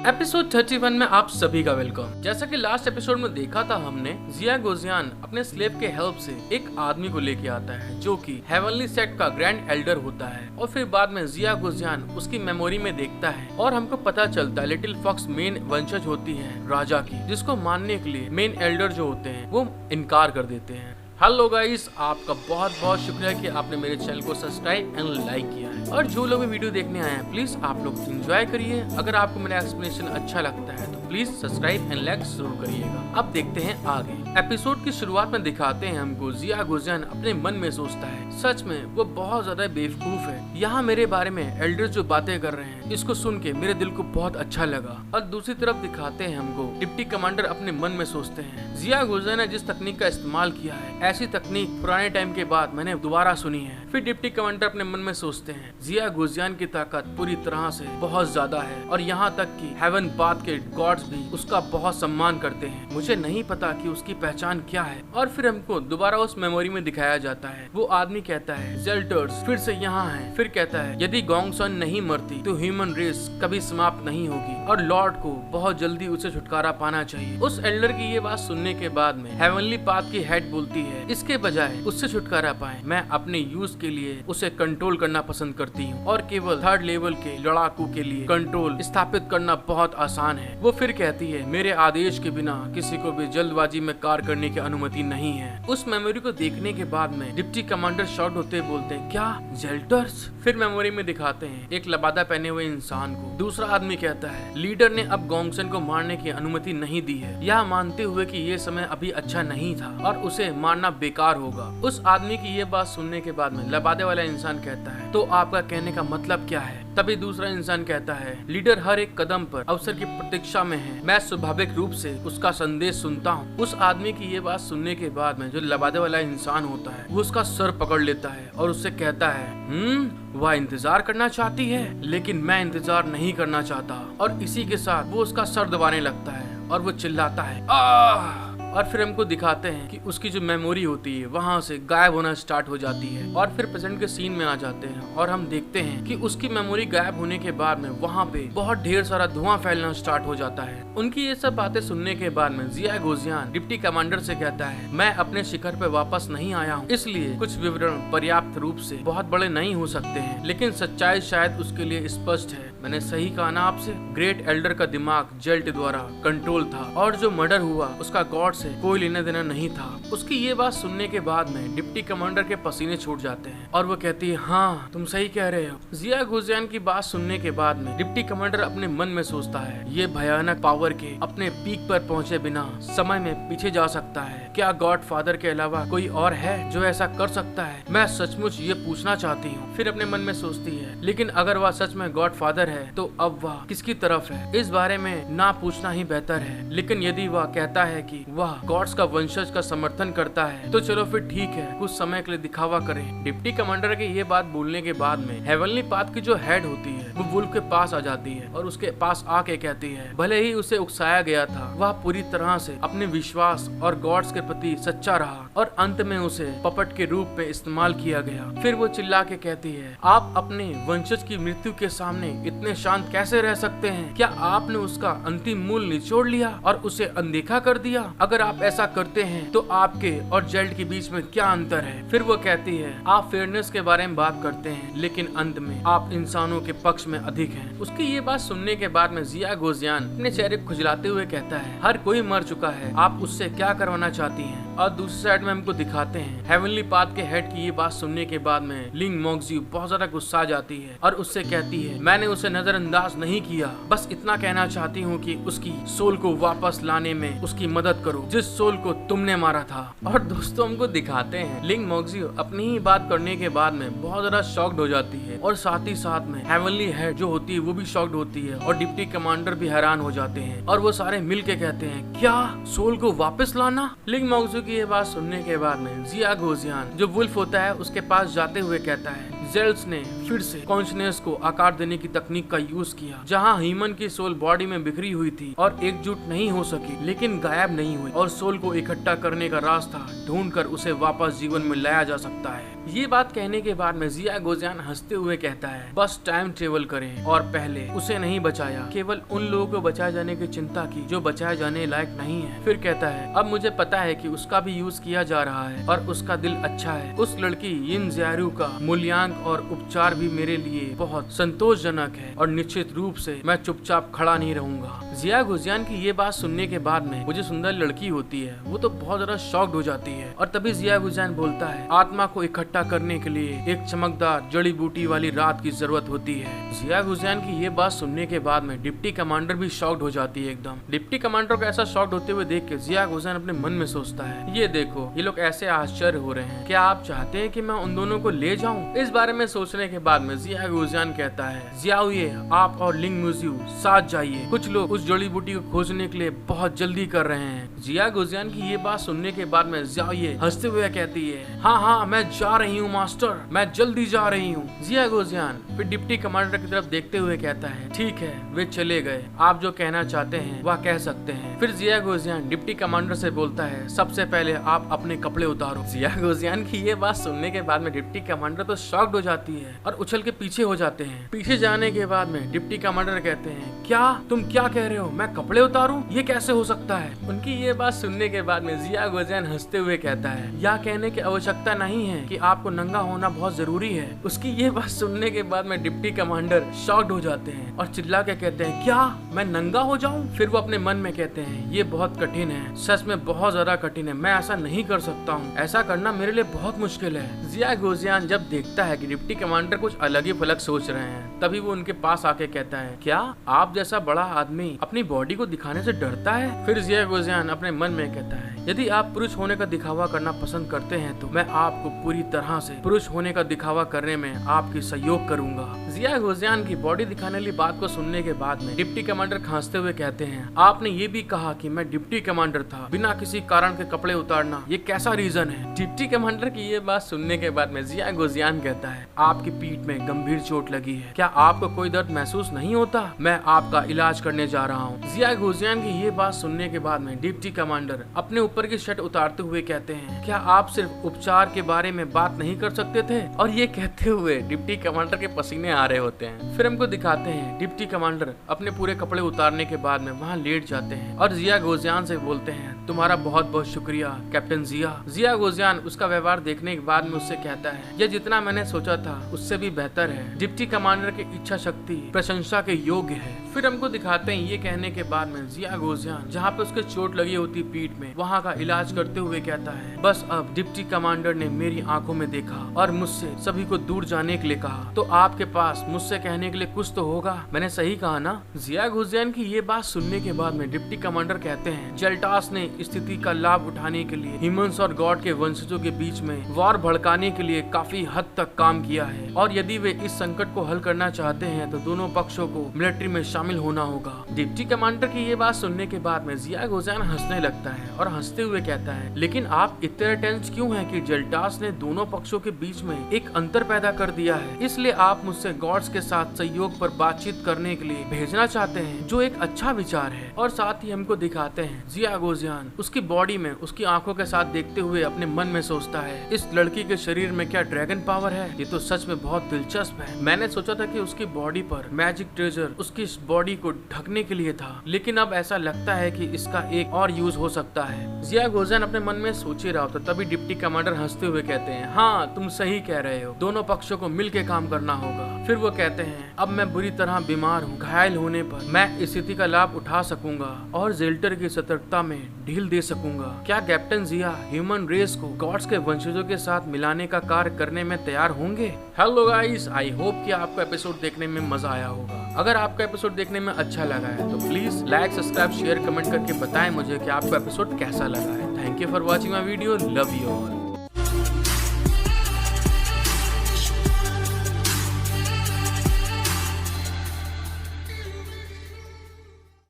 Episode 31 में आप सभी का वेलकम। जैसा कि लास्ट एपिसोड में देखा था हमने, जिया गोजियान अपने स्लेव के हेल्प से एक आदमी को लेके आता है जो कि हेवनली सेट का ग्रैंड एल्डर होता है, और फिर बाद में जिया गोजियान उसकी मेमोरी में देखता है और हमको पता चलता है लिटिल फॉक्स मेन वंशज होती है राजा की, जिसको मानने के लिए मेन एल्डर जो होते हैं वो इनकार कर देते हैं। हेलो गाइस, आपका बहुत बहुत शुक्रिया कि आपने मेरे चैनल को सब्सक्राइब एंड लाइक किया है, और जो लोग भी वीडियो देखने आए हैं प्लीज आप लोग एंजॉय करिए। अगर आपको मेरा एक्सप्लेनेशन अच्छा लगता है तो प्लीज सब्सक्राइब एंड लाइक जरूर करिएगा। अब देखते हैं आगे। एपिसोड की शुरुआत में दिखाते हैं हमको जिया गोजियान अपने मन में सोचता है, सच में वो बहुत ज्यादा बेवकूफ है। यहाँ मेरे बारे में एल्डर जो बातें कर रहे हैं इसको सुन के मेरे दिल को बहुत अच्छा लगा। और दूसरी तरफ दिखाते हैं हमको डिप्टी कमांडर अपने मन में सोचते हैं, जिया गोजियान ने जिस तकनीक का इस्तेमाल किया है ऐसी तकनीक पुराने टाइम के बाद मैंने दोबारा सुनी है। फिर डिप्टी कमांडर अपने मन में सोचते हैं, जिया गोजियान की ताकत पूरी तरह से बहुत ज्यादा है, और यहाँ तक कि हेवन पाथ के गॉड्स भी उसका बहुत सम्मान करते हैं। मुझे नहीं पता कि उसकी पहचान क्या है। और फिर हमको दोबारा उस मेमोरी में दिखाया जाता है, वो आदमी कहता है जेल्टर्स फिर से यहाँ है। फिर कहता है यदि गोंगसन नहीं मरती तो ह्यूमन रेस कभी समाप्त नहीं होगी, और लॉर्ड को बहुत जल्दी उसे छुटकारा पाना चाहिए। उस एल्डर की ये बात सुनने के बाद में हेवनली पाथ की हेड बोलती है, इसके बजाय उससे छुटकारा पाए मैं अपने यूज के लिए उसे कंट्रोल करना पसंद करती हूँ, और केवल 3rd लेवल के लड़ाकू के लिए कंट्रोल स्थापित करना बहुत आसान है। वो फिर कहती है मेरे आदेश के बिना किसी को भी जल्दबाजी में कार्य करने की अनुमति नहीं है। उस मेमोरी को देखने के बाद में डिप्टी कमांडर शॉट होते बोलते हैं क्या जेल्टर्स। फिर मेमोरी में दिखाते हैं एक लबादा पहने हुए इंसान को। दूसरा आदमी कहता है लीडर ने अब गोंगसन को मारने की अनुमति नहीं दी है, यह मानते हुए कि ये समय अभी अच्छा नहीं था और उसे मारना बेकार होगा। उस आदमी की ये बात सुनने के बाद में लबादे वाला इंसान कहता है तो आपका कहने का मतलब क्या है। तभी दूसरा इंसान कहता है लीडर हर एक कदम पर अवसर की प्रतीक्षा में है, मैं स्वाभाविक रूप से उसका संदेश सुनता हूँ। उस आदमी की ये बात सुनने के बाद में जो लबादे वाला इंसान होता है वो उसका सर पकड़ लेता है और उससे कहता है वह इंतजार करना चाहती है लेकिन मैं इंतजार नहीं करना चाहता, और इसी के साथ वो उसका सर दबाने लगता है और वो चिल्लाता है आह। और फिर हमको दिखाते हैं कि उसकी जो मेमोरी होती है वहाँ से गायब होना स्टार्ट हो जाती है, और फिर प्रेजेंट के सीन में आ जाते हैं और हम देखते हैं कि उसकी मेमोरी गायब होने के बाद में वहाँ पे बहुत ढेर सारा धुआं फैलना स्टार्ट हो जाता है। उनकी ये सब बातें सुनने के बाद में जिया गोजियान डिप्टी कमांडर से कहता है मैं अपने शिखर पे वापस नहीं आया हूँ, इसलिए कुछ विवरण पर्याप्त रूप से बहुत बड़े नहीं हो सकते हैं, लेकिन सच्चाई शायद उसके लिए स्पष्ट है। मैंने सही कहा ना आपसे, ग्रेट एल्डर का दिमाग जेल्ट द्वारा कंट्रोल था, और जो मर्डर हुआ उसका गॉड से कोई लेना देना नहीं था। उसकी ये बात सुनने के बाद में डिप्टी कमांडर के पसीने छूट जाते हैं और वो कहती है हाँ तुम सही कह रहे हो। जिया गोजियान की बात सुनने के बाद में डिप्टी कमांडर अपने मन में सोचता है ये भयानक पावर के अपने पीक पर पहुंचे बिना समय में पीछे जा सकता है। क्या गॉड फादर के अलावा कोई और है जो ऐसा कर सकता है? मैं सचमुच ये पूछना चाहती हूँ। फिर अपने मन में सोचती है लेकिन अगर वह सच में गॉड फादर है तो अब वह किसकी तरफ है, इस बारे में ना पूछना ही बेहतर है। लेकिन यदि वह कहता है कि वह गॉड्स का वंशज का समर्थन करता है तो चलो फिर ठीक है, कुछ समय के लिए दिखावा करें। डिप्टी कमांडर के ये बात बोलने के बाद में हेवनली पाथ की जो हेड होती है वो वुल्फ के पास आ जाती है और उसके पास आके कहती है भले ही उसे उकसाया गया था वह पूरी तरह से अपने विश्वास और गॉड्स के प्रति सच्चा रहा, और अंत में उसे पपट के रूप में इस्तेमाल किया गया। फिर वो चिल्ला के कहती है आप अपने वंशज की मृत्यु के सामने इतने शांत कैसे रह सकते हैं? क्या आपने उसका अंतिम मूल निचोड़ लिया और उसे अनदेखा कर दिया? अगर आप ऐसा करते हैं तो आपके और जेल्ट के बीच में क्या अंतर है? फिर वो कहती है आप फेयरनेस के बारे में बात करते हैं लेकिन अंत में आप इंसानों के पक्ष में अधिक हैं। उसकी ये बात सुनने के बाद में जिया गोजियान अपने चेहरे को खुजलाते हुए कहता है हर कोई मर चुका है, आप उससे क्या करवाना चाहती हैं? और दूसरी साइड में हमको दिखाते हैं हेवनली पाथ के हेड की ये बात सुनने के बाद में लिंग मोक्जियो बहुत ज्यादा गुस्सा जाती है और उससे कहती है मैंने उसे नजरअंदाज नहीं किया, बस इतना कहना चाहती हूँ कि उसकी सोल को वापस लाने में उसकी मदद करो जिस सोल को तुमने मारा था। और दोस्तों हमको दिखाते हैं लिंग मोक्जियो अपनी ही बात करने के बाद में बहुत ज्यादा शॉक्ड हो जाती है, और साथ ही साथ में हेवनली हेड जो होती है वो भी शॉक्ड होती है, और डिप्टी कमांडर भी हैरान हो जाते हैं, और वो सारे मिल के कहते हैं क्या सोल को वापस लाना? लिंग मोक्जियो की ये बात सुनने के बाद में जिया गोजियान जो वुल्फ होता है उसके पास जाते हुए कहता है जेल्स ने फिर से कॉन्शनेस को आकार देने की तकनीक का यूज किया, जहाँ ह्यूमन की सोल बॉडी में बिखरी हुई थी और एकजुट नहीं हो सकी, लेकिन गायब नहीं हुई, और सोल को इकट्ठा करने का रास्ता ढूंढकर उसे वापस जीवन में लाया जा सकता है। ये बात कहने के बाद में जिया गोजियान हंसते हुए कहता है, बस टाइम ट्रेवल करें और पहले उसे नहीं बचाया, केवल उन लोगों को बचाए जाने की चिंता की जो बचाए जाने लायक नहीं है। फिर कहता है, अब मुझे पता है कि उसका भी यूज किया जा रहा है और उसका दिल अच्छा है। उस लड़की यिन ज़ियारू का मूल्यांक और उपचार भी मेरे लिए बहुत संतोषजनक है और निश्चित रूप से मैं चुपचाप खड़ा नहीं रहूंगा। जिया गोजियान की ये बात सुनने के बाद में वो जो सुंदर लड़की होती है वो तो बहुत ज्यादा शॉक्ड हो जाती है, और तभी जिया गोजियान बोलता है, आत्मा को इकट्ठा करने के लिए एक चमकदार जड़ी बूटी वाली रात की जरूरत होती है। जिया गोजियान की ये बात सुनने के बाद में डिप्टी कमांडर भी शॉक्ड हो जाती है एकदम। डिप्टी कमांडर को ऐसा शॉक्ड होते हुए देख के जिया गोजियान अपने मन में सोचता है, ये देखो ये लोग ऐसे आश्चर्य हो रहे हैं, क्या आप चाहते हैं कि मैं उन दोनों को ले जाऊं? इस बारे में सोचने के बाद में जिया गोजियान कहता है, जियाओये, आप और लिंग म्यूजियू साथ जाइए, कुछ लोग उस जड़ी बूटी को खोजने के लिए बहुत जल्दी कर रहे हैं। जिया गोजियान की ये बात सुनने के बाद में जियाओये हंसते हुए कहती है, हाँ मैं जा रही हूँ मास्टर, मैं जल्दी जा रही हूँ। जिया गोजियान फिर डिप्टी कमांडर की तरफ देखते हुए कहता है, ठीक है, वे चले गए, आप जो कहना चाहते हैं वह कह सकते हैं। फिर जिया गोजियान डिप्टी कमांडर से बोलता है, सबसे पहले आप अपने कपड़े उतारो। जिया गोजियान की ये बात सुनने के बाद में डिप्टी कमांडर तो शॉक्ड हो जाती है और उछल के पीछे हो जाते हैं। पीछे जाने के बाद में डिप्टी कमांडर कहते हैं, क्या तुम क्या कह रहे हो, मैं कपड़े उतारूं? ये कैसे हो सकता है? उनकी ये बात सुनने के बाद में जिया गोजियान हंसते हुए कहता है, यह कहने की आवश्यकता नहीं है कि आपको नंगा होना बहुत जरूरी है। उसकी ये बात सुनने के बाद में डिप्टी कमांडर शॉक्ड हो जाते हैं और चिल्ला के कहते हैं, क्या मैं नंगा हो जाऊं? फिर वो अपने मन में कहते हैं, ये बहुत कठिन है, सच में बहुत ज्यादा कठिन है, मैं ऐसा नहीं कर सकता हूँ, ऐसा करना मेरे लिए बहुत मुश्किल है। जिया गोजियान जब देखता है कि डिप्टी कमांडर कुछ अलग ही फलक सोच रहे हैं, तभी वो उनके पास आके कहता है, क्या आप जैसा बड़ा आदमी अपनी बॉडी को दिखाने से डरता है? फिर जिया गोजियान अपने मन में कहता है, यदि आप पुरुष होने का दिखावा करना पसंद करते हैं तो मैं आपको पूरी तरह से पुरुष होने का दिखावा करने में आपकी सहयोग करूंगा। जिया गोजियान की बॉडी दिखाने वाली बात को सुनने के बाद में डिप्टी कमांडर खांसते हुए कहते हैं, आपने ये भी कहा कि मैं डिप्टी कमांडर था, बिना किसी कारण के कपड़े उतारना ये कैसा रीजन है? डिप्टी कमांडर की ये बात सुनने के बाद में जिया गोजियान कहता है, आपकी पीठ में गंभीर चोट लगी है, क्या आपको कोई दर्द महसूस नहीं होता? मैं आपका इलाज करने जा रहा हूँ। जिया गोजियान की ये बात सुनने के बाद में डिप्टी कमांडर अपने ऊपर की शर्ट उतारते हुए कहते हैं, क्या आप सिर्फ उपचार के बारे में बात नहीं कर सकते थे? और ये कहते हुए डिप्टी कमांडर के पसीने आ रहे होते हैं। फिर हमको दिखाते हैं डिप्टी कमांडर अपने पूरे कपड़े उतारने के बाद में वहाँ लेट जाते हैं और जिया गोजियान से बोलते हैं, तुम्हारा बहुत बहुत शुक्रिया कैप्टन जिया। जिया गोजियान उसका व्यवहार देखने के बाद में उससे कहता है, यह जितना मैंने सोचा था उससे भी बेहतर है। डिप्टी कमांडर की इच्छा शक्ति प्रशंसा के योग्य है। फिर हमको दिखाते हैं ये कहने के बाद में जिया गोजियान जहाँ पे उसके चोट लगी होती पीठ में, वहाँ का इलाज करते हुए कहता है, बस अब डिप्टी कमांडर ने मेरी आंखों में देखा और मुझसे सभी को दूर जाने के लिए कहा, तो आपके पास मुझसे कहने के लिए कुछ तो होगा, मैंने सही कहा ना? जिया गोजियान की ये बात सुनने के बाद में डिप्टी कमांडर कहते हैं, जेल्टास ने स्थिति का लाभ उठाने के लिए ह्यूमंस और गॉड के वंशजों के बीच में वॉर भड़काने के लिए काफी हद तक काम किया है, और यदि वे इस संकट को हल करना चाहते हैं तो दोनों पक्षों को मिलिट्री में शामिल होना होगा। डिप्टी कमांडर की ये बात सुनने के बाद में जिया गोजियान हंसने लगता है और हंसते हुए कहता है, लेकिन आप इतने टेंस क्यों हैं कि जेल्टास ने दोनों पक्षों के बीच में एक अंतर पैदा कर दिया है, इसलिए आप मुझसे गॉड्स के साथ सहयोग पर बातचीत करने के लिए भेजना चाहते हैं, जो एक अच्छा विचार है। और साथ ही हमको दिखाते हैं जिया गोजियान उसकी बॉडी में उसकी आंखों के साथ देखते हुए अपने मन में सोचता है, इस लड़की के शरीर में क्या ड्रैगन पावर है? ये तो सच में बहुत दिलचस्प है। मैंने सोचा था कि उसकी बॉडी पर मैजिक ट्रेजर उसकी बॉडी को ढकने के लिए था, लेकिन अब ऐसा लगता है कि इसका एक और यूज हो सकता है। जिया गोजियान अपने मन में सोच ही रहा होता, तभी डिप्टी कमांडर हंसते हुए कहते हैं, हाँ तुम सही कह रहे हो, दोनों पक्षों को मिलकर काम करना होगा। फिर वो कहते हैं, अब मैं बुरी तरह बीमार हूँ, घायल होने पर मैं इस स्थिति का लाभ उठा सकूंगा और जेल्टर की सतर्कता में ढील दे सकूंगा। क्या कैप्टन जिया ह्यूमन रेस को गॉड्स के वंशजों के साथ मिलाने का कार्य करने में तैयार होंगे? हेलो गाइस, आई होप कि आपको एपिसोड देखने में मजा आया होगा। अगर आपका एपिसोड देखने में अच्छा लगा है तो please like, subscribe, share, comment करके बताएं मुझे कि आपको एपिसोड कैसा लगा है। Thank you for watching my video, love you all.